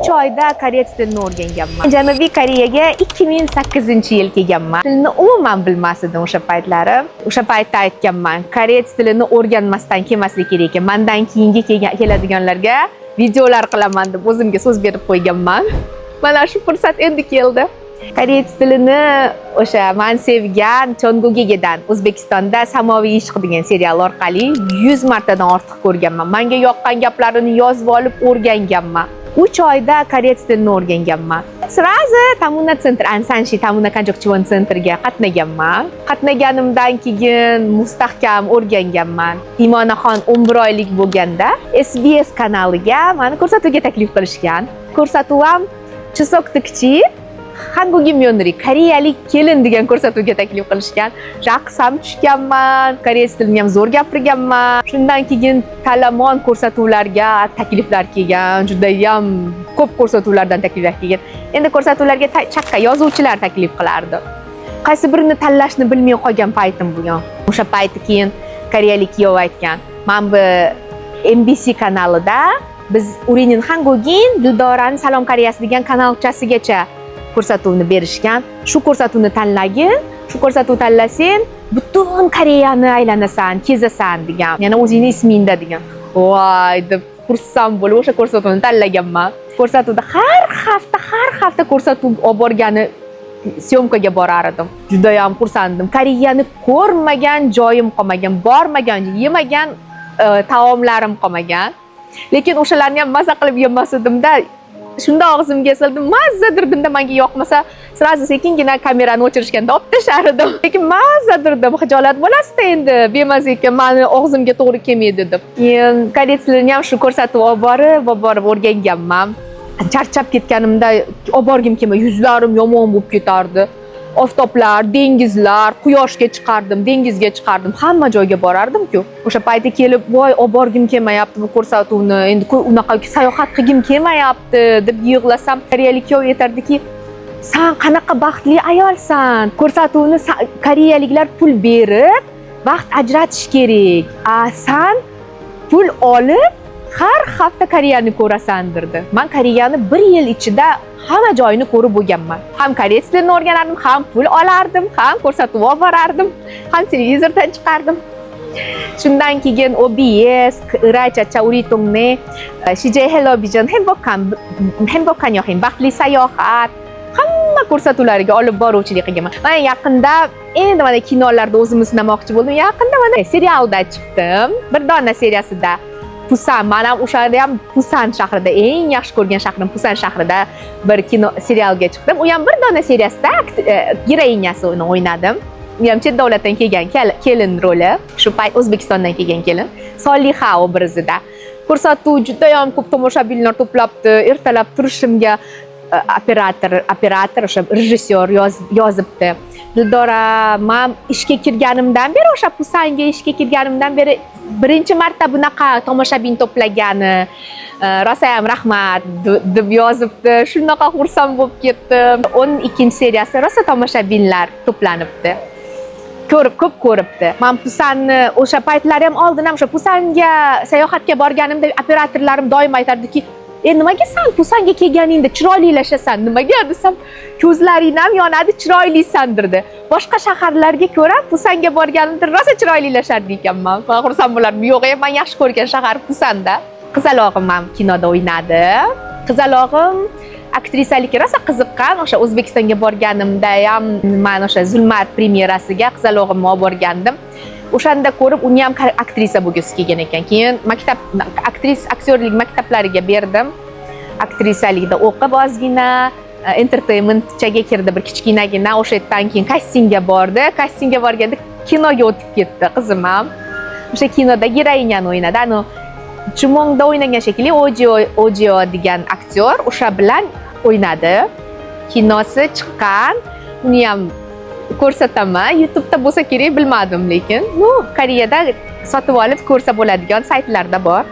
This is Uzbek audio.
3 oyda koreys tilini o'rganganman. Janubiy Koreyaga 2008-yil kelganman. Tilni umuman bilmas edim o'sha paytlari. O'sha paytda aytganman, koreys tilini o'rganmasdan kelmaslik kerak ekan. Mendan keyingi keladiganlarga videolar qilaman deb o'zimga so'z berib qo'yganman. Mana shu fursat endi keldi. Koreys tilini o'sha men sevgan Chongugegedan O'zbekistonda Samoviy ishq degan serial orqali 100 martadan ortiq ko'rganman. Menga yoqqan gaplarini yozib olib o'rganganman. 3 oyda koreys tilini o'rganganman. Srazi Tamuna Center, Ansanshi Tamuna Kanjokchivon Centerga qatnaganman. Qatnaganimdan keyin mustahkam o'rganganman. Imonaxon 11 oylik bo'lganda SBS kanaliga meni ko'rsatuvga taklif qilishgan. Ko'rsatuv ham Chisoktikchi Hangugi Myonri, koreyalik kelin degan ko'rsatuvga taklif qilishgan. Raqs ham tushganman, koreys tilini ham zo'r gapirganman. Shundan keyin Talamon ko'rsatuvlarga takliflar kelgan, juda ham ko'p ko'rsatuvlardan takliflar kelgan. Endi ko'rsatuvlarga chaqqa yozuvchilar taklif qilardi. Qaysi birini tanlashni bilmay qolgan paytim bo'lgan. O'sha payti keyin koreyalik kuyov aytgan, "Men bu MBC kanalida biz Urinin Hangugin Dildorani Salom Koreyasi degan kanalchasigacha ko'rsatuvni berishgan. Shu ko'rsatuvni tanlagin, shu ko'rsatuv tanlasang, butun Koreyani aylanasan, kezasan degan. Yana o'zingning ismingda degan. Voy deb xursand bo'lib o'sha ko'rsatuvni tanlaganman. Ko'rsatuvda har hafta ko'rsatuv olib borgani syomkaga borar edim. Juda ham xursanddim. Koreyani ko'rmagan joyim qolmagan, bormagan, yemagan taomlarim qolmagan. Lekin o'shalarni ham maza qilib yemas edimda. Shunda og'zimga sildim, mazzadirdim-da, menga yoqmasa, srazi sekingina kamerani o'chirishganda olib tashlar edim. Lekin mazzadirdim, xijolat bo'lasizda endi, bemazga meni og'zimga to'g'ri kelmaydi deb. Keyin koreys tilini ham shu ko'rsatuv olib borib o'rganganman. Charchab ketganimda olib borgim kelmay, yuzlarim yomon bo'lib ketardi. Oftoblar, dengizlar, quyoshga chiqardim, dengizga chiqardim, hamma joyga borardim-ku. O'sha payti kelib, voy, olib borgim kelmayapti bu ko'rsatuvni, endi unaqa sayohat qilgim kelmayapti deb yig'lasam, koreyalik kuyov aytardiki, "Sen qanaqa baxtli ayolsan? Ko'rsatuvni koreyaliklar pul berib, vaqt ajratish kerak. Sen pul olib har hafta Koreyani ko'rasan" derdi. Men Koreyani 1 yil ichida hamma joyini ko'rib bo'lganman. Ham koreys tilini o'rganardim, ham pul olardim, ham ko'rsatuv olib borardim, ham televizordan chiqardim. Shundan keyin OBS, Rachacha Uritumne, CJ Hello Vision, Hembokkan yo'qin, baxtli sayohat, hamma ko'rsatuvlariga olib boruvchilik qilganman. Men yaqinda endi mana kinolarda o'zimni sinamoqchi bo'ldim. Yaqinda mana serialda chiqdim. Bir dona seriyasida Pusan, mana o'shada ham Pusan shahrida, eng yaxshi ko'rgan shahrim Pusan shahrida bir kino serialga chiqdim. U ham bir dona seriyasida geroinyasini o'ynadim. U ham chet davlatdan kelgan kelin roli. Shu payt O'zbekistondan kelgan kelin. Soliha obrazida. Ko'rsatuv juda ham ko'p tomoshabinlar to'plabdi. Ertalab turishimga operator, o'sha rejissyor yozibdi. Dildora, men ishga kirganimdan beri, o'sha Pusanga ishga kirganimdan beri birinchi marta bunaqa tomoshabin to'plagani, rosa ham rahmat deb yozibdi. Shunaqa xursand bo'lib ketdim. 12-seriyasi rosa tomoshabinlar to'planibdi. Ko'p ko'ribdi. Men Pusanni o'sha paytlar ham oldin ham o'sha Pusanga sayohatga borganimda operatorlarim doim aytardiki, nimaga sen Pusanga kelganingda chiroylilashasan? Nimaga desam, ko'zlaring ham yonadi, chiroylisan derdi. Boshqa shaharlarga ko'ra Pusanga borganimda rosa chiroylilashar ekanman. Men xursand bo'lardim. Yo'q, men yaxshi ko'rgan shahar Pusanda. Qizalog'im ham kinoda o'ynadi. Qizalog'im aktrisalikka rosa qiziqqan. O'sha O'zbekistonga borganimda ham men o'sha Zulmat premyerasiga qizalog'imni olib borgandim. O'shanda ko'rib, uni ham aktrisa bo'lgisi kelgan ekan. Keyin maktab aktyorlik maktablariga berdim. Aktrisalikda o'qib ozgina entertainmentchaga kirdi, bir kichkinagina. O'sha yerdan keyin kastingga bordi. Kastingga borganda kinoga o'tib ketdi qizim ham. O'sha kinoda geroinyani o'ynadi. Ani Chumongda o'ynagan shekilli Ojio degan aktyor o'sha bilan o'ynadi. Kinosi chiqqan. Uni ham ko'rsataman. YouTube'da bo'lsa kerak, bilmadim, lekin Koreyada sotib olib ko'rsa bo'ladigan saytlarda bor.